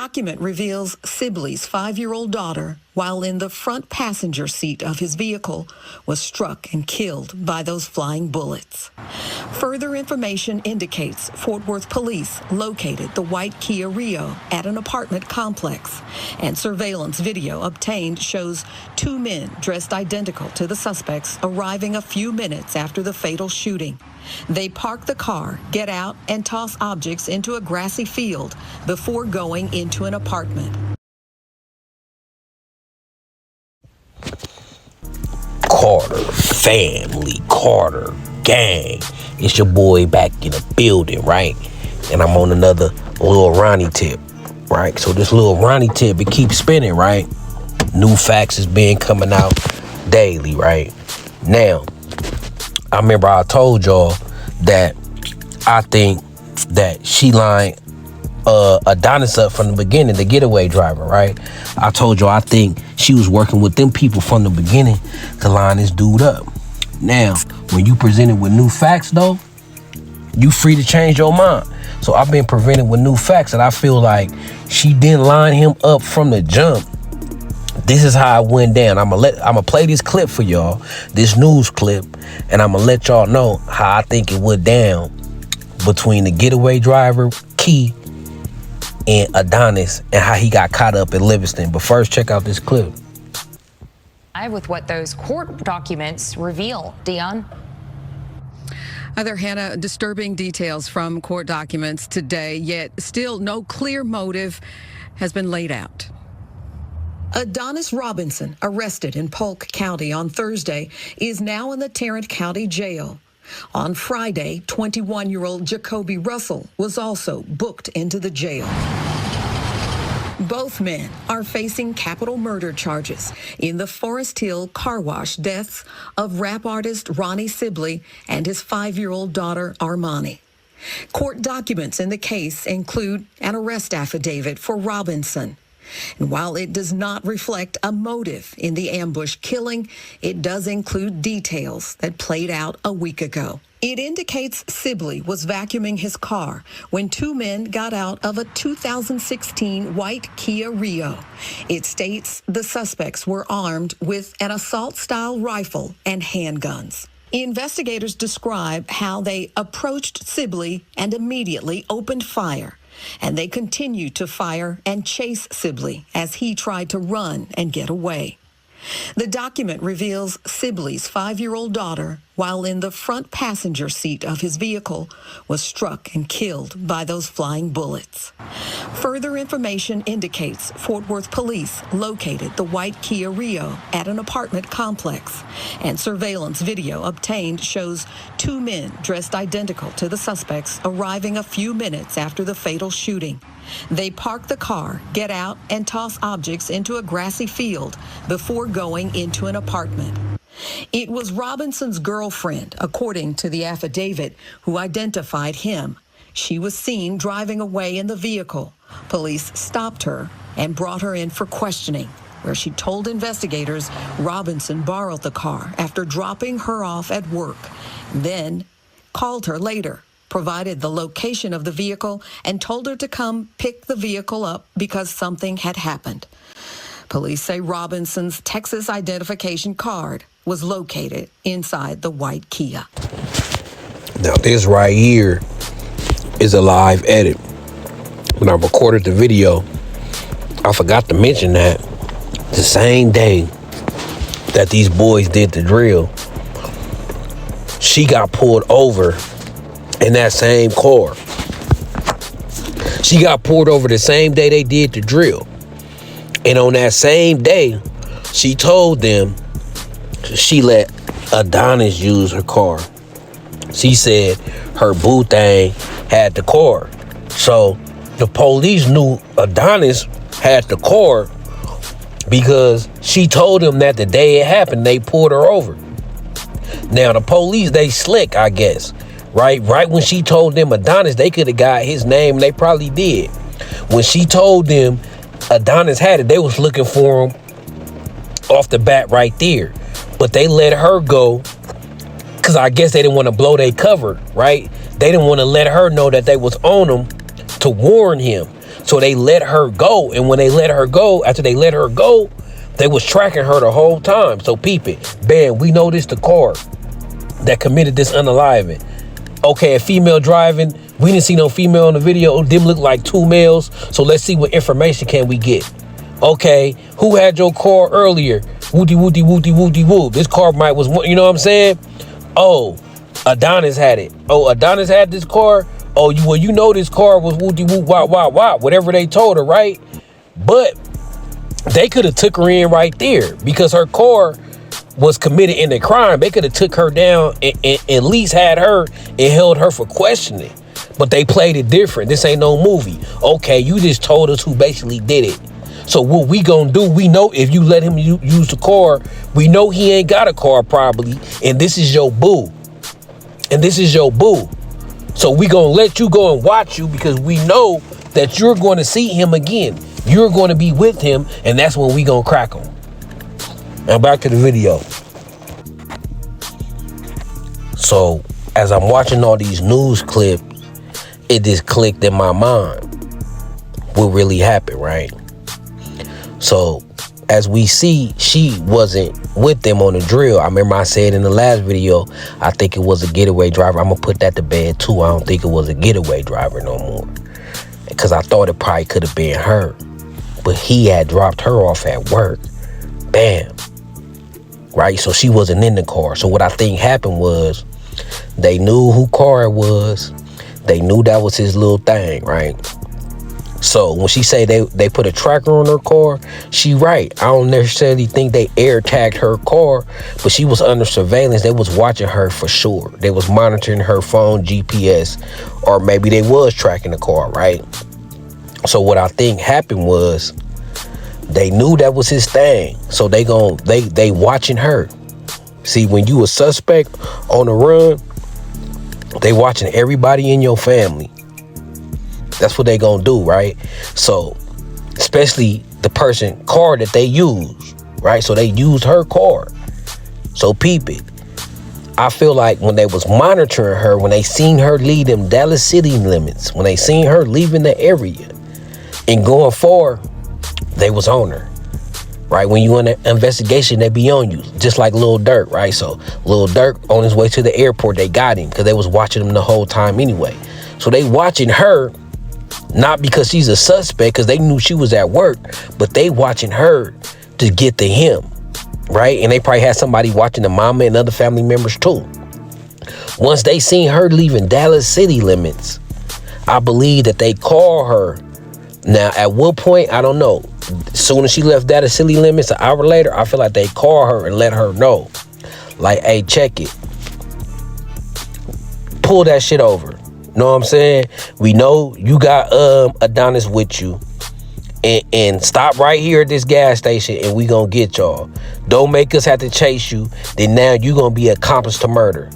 document reveals Sibley's 5-year-old daughter, while in the front passenger seat of his vehicle, was struck and killed by those flying bullets. Further information indicates Fort Worth police located the white Kia Rio at an apartment complex, and surveillance video obtained shows 2 men dressed identical to the suspects arriving a few minutes after the fatal shooting. They park the car, get out, and toss objects into a grassy field before going into an apartment. Carter family, Carter gang. It's your boy back in the building, right? And I'm on another little Ronnie tip, right? So this little Ronnie tip, it keeps spinning, right? New facts is being coming out daily, right? Now, I remember I told y'all that I think that she lined Adonis up from the beginning, the getaway driver, right? I told y'all I think she was working with them people from the beginning to line this dude up. Now, when you presented with new facts, though, you free to change your mind. So I've been presented with new facts, and I feel like she didn't line him up from the jump. This is how it went down. I'm gonna play this clip for y'all, this news clip, and I'm gonna let y'all know how I think it went down between the getaway driver, Key, and Adonis, and how he got caught up in Livingston. But first, check out this clip. With what those court documents reveal, Dion. Other Hannah, disturbing details from court documents today, yet still no clear motive has been laid out. Adonis Robinson, arrested in Polk County on Thursday, is now in the Tarrant County Jail. On Friday, 21-year-old Jacoby Russell was also booked into the jail. Both men are facing capital murder charges in the Forest Hill car wash deaths of rap artist Ronnie Sibley and his 5-year-old daughter Armani. Court documents in the case include an arrest affidavit for Robinson. And while it does not reflect a motive in the ambush killing, it does include details that played out a week ago. It indicates Sibley was vacuuming his car when 2 men got out of a 2016 white Kia Rio. It states the suspects were armed with an assault-style rifle and handguns. Investigators describe how they approached Sibley and immediately opened fire. And they continued to fire and chase Sibley as he tried to run and get away. The document reveals Sibley's 5-year-old daughter, while in the front passenger seat of his vehicle, was struck and killed by those flying bullets. Further information indicates Fort Worth police located the white Kia Rio at an apartment complex, and surveillance video obtained shows 2 men dressed identical to the suspects arriving a few minutes after the fatal shooting. They park the car, get out, and toss objects into a grassy field before going into an apartment. It was Robinson's girlfriend, according to the affidavit, who identified him. She was seen driving away in the vehicle. Police stopped her and brought her in for questioning, where she told investigators Robinson borrowed the car after dropping her off at work, then called her later, provided the location of the vehicle, and told her to come pick the vehicle up because something had happened. Police say Robinson's Texas identification card was located inside the white Kia. Now this right here is a live edit. When I recorded the video, I forgot to mention that the same day that these boys did the drill, she got pulled over in that same car. She got pulled over the same day they did the drill. And on that same day, she told them she let Adonis use her car. She said her boo thing had the car. So the police knew Adonis had the car because she told them that the day it happened, they pulled her over. Now the police, they slick, I guess. Right when she told them Adonis, they could have got his name, and they probably did. When she told them Adonis had it, they was looking for him off the bat right there. But they let her go because I guess they didn't want to blow their cover, right? They didn't want to let her know that they was on him to warn him. So they let her go. And when they let her go, after they let her go, they was tracking her the whole time. So peep it. Bam, we know this the car that committed this unaliving. Okay, a female driving. We didn't see no female in the video. Them look like two males. So let's see what information can we get. Okay, who had your car earlier? Woody, woody, woody, woody, woo. This car might was, you know what I'm saying? Oh, Adonis had it. Oh, Adonis had this car. Oh, well, you know this car was woody, woo, wah, wah, wah. Whatever they told her, right? But they could have took her in right there because her car was committed in the crime. They could have took her down and at least had her and held her for questioning. But they played it different. This ain't no movie. Okay, you just told us who basically did it. So what we gonna do, we know if you let him use the car, we know he ain't got a car probably, and this is your boo. And this is your boo. So we gonna let you go and watch you because we know that you're going to see him again. You're going to be with him, and that's when we gonna crack him. Now back to the video. So as I'm watching all these news clips, it just clicked in my mind what really happened, right? So as we see, she wasn't with them on the drill. I remember I said in the last video, I think it was a getaway driver. I'm gonna put that to bed too. I don't think it was a getaway driver no more, because I thought it probably could have been her, but he had dropped her off at work. Bam. Right, so she wasn't in the car. So what I think happened was they knew who car it was. They knew that was his little thing, right? So when she say they put a tracker on her car, she right. I don't necessarily think they air tagged her car, but she was under surveillance. They was watching her for sure. They was monitoring her phone, GPS, or maybe they was tracking the car, right? So what I think happened was they knew that was his thing. So they watching her. See, when you a suspect on the run, they watching everybody in your family. That's what they gonna do, right? So, especially the person car that they use, right? So they used her car. So peep it. I feel like when they was monitoring her, when they seen her leave them Dallas city limits, when they seen her leaving the area and going forward, they was on her, right? When you in an investigation, they be on you, just like Lil Durk, right? So Lil Durk on his way to the airport, they got him because they was watching him the whole time anyway. So they watching her, not because she's a suspect, because they knew she was at work, but they watching her to get to him, right? And they probably had somebody watching the mama and other family members too. Once they seen her leaving Dallas city limits, I believe that they call her. Now, at what point, I don't know. As soon as she left Dallas city limits, an hour later, I feel like they call her and let her know. Like, hey, check it. Pull that shit over. Know what I'm saying? We know you got Adonis with you. And stop right here at this gas station and we gonna get y'all. Don't make us have to chase you. Then now you gonna be accomplice to murder.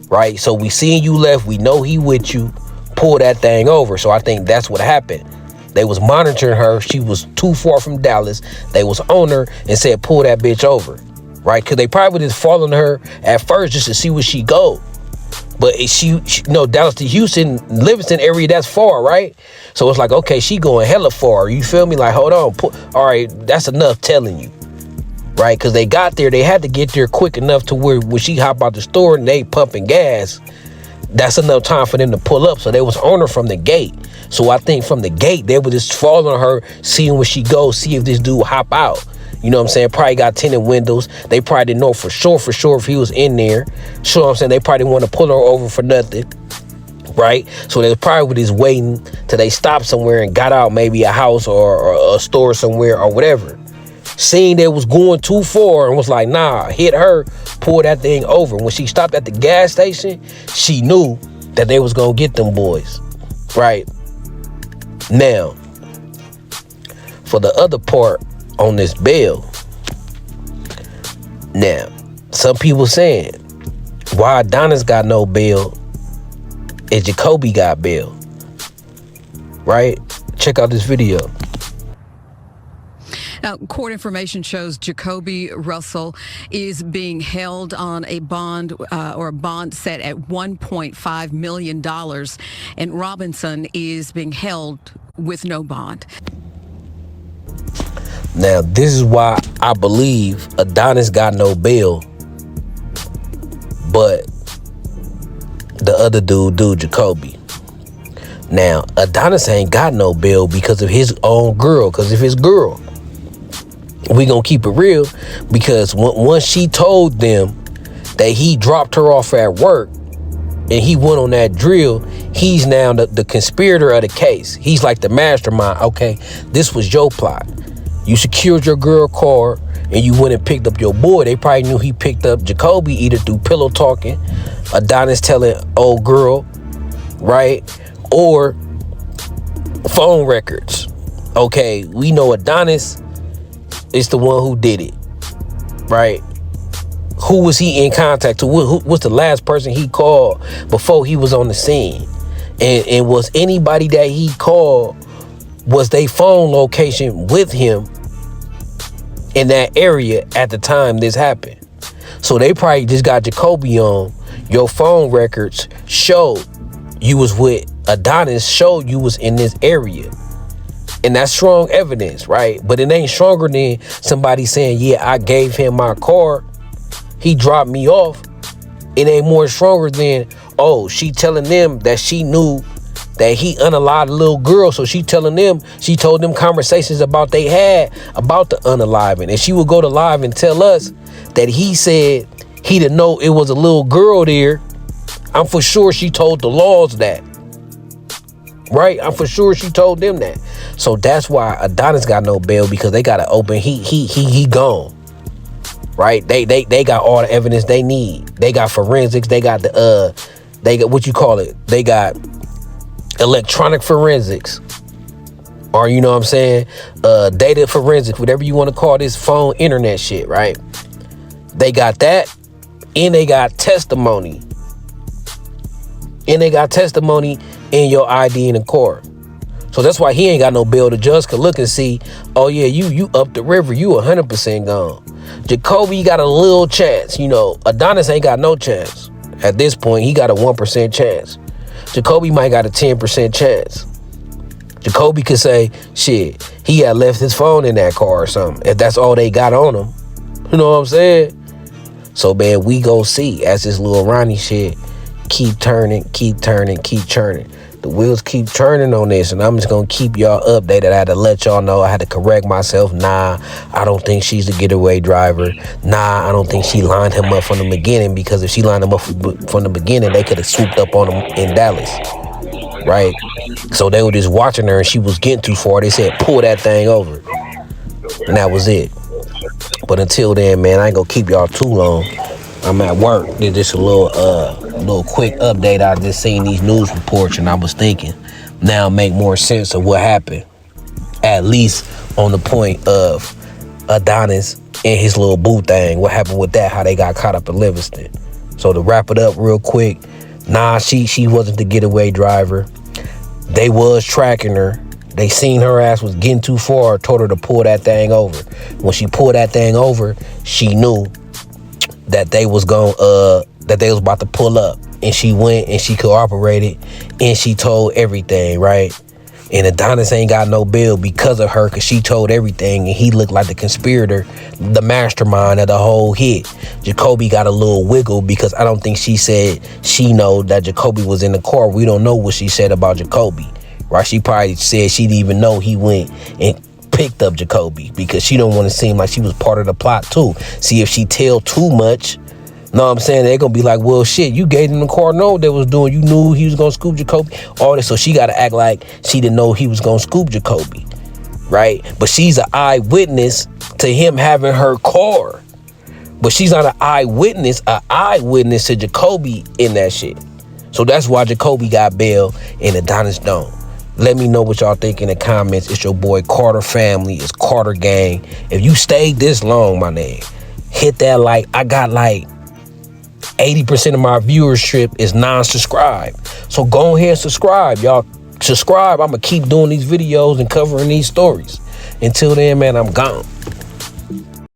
Right? So we seen you left. We know he with you. Pull that thing over. So I think that's what happened. They was monitoring her. She was too far from Dallas. They was on her and said, pull that bitch over. Right? Because they probably was just following her at first just to see where she go. But she Dallas to Houston, Livingston area, that's far, right? So it's like, okay, she going hella far. You feel me? Like, hold on. All right, that's enough telling you. Right? Because they got there. They had to get there quick enough to where when she hop out the store and they pumping gas, that's enough time for them to pull up. So they was on her from the gate. So I think from the gate, they were just following her, seeing where she goes, see if this dude hop out. You know what I'm saying? Probably got tinted windows. They probably didn't know for sure if he was in there. You know what I'm saying? They probably didn't want to pull her over for nothing. Right? So they probably were just waiting till they stopped somewhere and got out, maybe a house or a store somewhere or whatever. Seen they was going too far and was like, nah, hit her, pull that thing over. When she stopped at the gas station, she knew that they was going to get them boys. Right? Now, for the other part on this bail, now, some people saying, why Adonis got no bail and Jacoby got bail? Right? Check out this video. Now, court information shows Jacoby Russell is being held on a bond or a bond set at $1.5 million, and Robinson is being held with no bond. Now, this is why I believe Adonis got no bail, but the other dude, Jacoby. Now, Adonis ain't got no bail because of his own girl, because of his girl. We gonna keep it real, because once she told them that he dropped her off at work and he went on that drill, he's now the conspirator of the case. He's like the mastermind. Okay, this was your plot. You secured your girl car and you went and picked up your boy. They probably knew he picked up Jacoby either through pillow talking, Adonis telling old girl, right? Or phone records. Okay, we know Adonis is the one who did it, right? Who was he in contact to? Who was the last person he called before he was on the scene? And was anybody that he called, was they phone location with him in that area at the time this happened? So they probably just got Jacoby on. Your phone records showed you was with Adonis, showed you was in this area. And that's strong evidence, right? But it ain't stronger than somebody saying, yeah, I gave him my car, he dropped me off. It ain't more stronger than, oh, she telling them that she knew that he unalived a little girl. So she told them conversations about they had about the unaliving. And she would go to live and tell us that he said he didn't know it was a little girl there. I'm for sure she told the laws that. Right? I'm for sure she told them that. So that's why Adonis got no bail, because they got to open. He gone. Right? They got all the evidence they need. They got forensics. They got they got what you call it. They got electronic forensics, or you know what I'm saying, data forensics, whatever you want to call this phone internet shit, right? They got that, and they got testimony. And they got testimony in your ID in the court. So that's why he ain't got no bail. The judge could look and see, oh yeah, you up the river, you 100% gone. Jacoby got a little chance. You know, Adonis ain't got no chance. At this point, he got a 1% chance. Jacoby might got a 10% chance. Jacoby could say, shit, he had left his phone in that car or something, if that's all they got on him. You know what I'm saying? So, man, we go see as this little Ronnie shit keep turning. The wheels keep turning on this, and I'm just gonna keep y'all updated. I had to let y'all know. I had to correct myself. Nah, I don't think she's the getaway driver. Nah, I don't think she lined him up from the beginning, because if she lined him up from the beginning, they could have swooped up on him in Dallas, right? So they were just watching her, and she was getting too far. They said, pull that thing over, and that was it. But until then, man, I ain't gonna keep y'all too long. I'm at work. Did just a little quick update. I just seen these news reports, and I was thinking now make more sense of what happened, at least on the point of Adonis and his little boo thing. What happened with that? How they got caught up in Livingston. So to wrap it up real quick, nah, she wasn't the getaway driver. They was tracking her. They seen her ass was getting too far, told her to pull that thing over. When she pulled that thing over, she knew that they was about to pull up, and she went and she cooperated and she told everything, right? And Adonis ain't got no bail because of her, because she told everything, and he looked like the conspirator, the mastermind of the whole hit. Jacoby got a little wiggle because I don't think she said she know that Jacoby was in the car. We don't know what she said about Jacoby, right? She probably said she didn't even know he went and picked up Jacoby, because she don't want to seem like she was part of the plot too. See, if she tell too much, know what I'm saying, they're gonna be like, well, shit, you gave him the car, know what they was doing, you knew he was gonna scoop Jacoby, all this. So she gotta act like she didn't know he was gonna scoop Jacoby, right? But she's an eyewitness to him having her car, but she's not an eyewitness to Jacoby in that shit. So that's why Jacoby got bail and Adonis don't. Let me know what y'all think in the comments. It's your boy Carter Family. It's Carter Gang. If you stayed this long, my nigga, hit that like. I got like 80% of my viewership is non-subscribed. So go ahead and subscribe. Y'all subscribe. I'm going to keep doing these videos and covering these stories. Until then, man, I'm gone.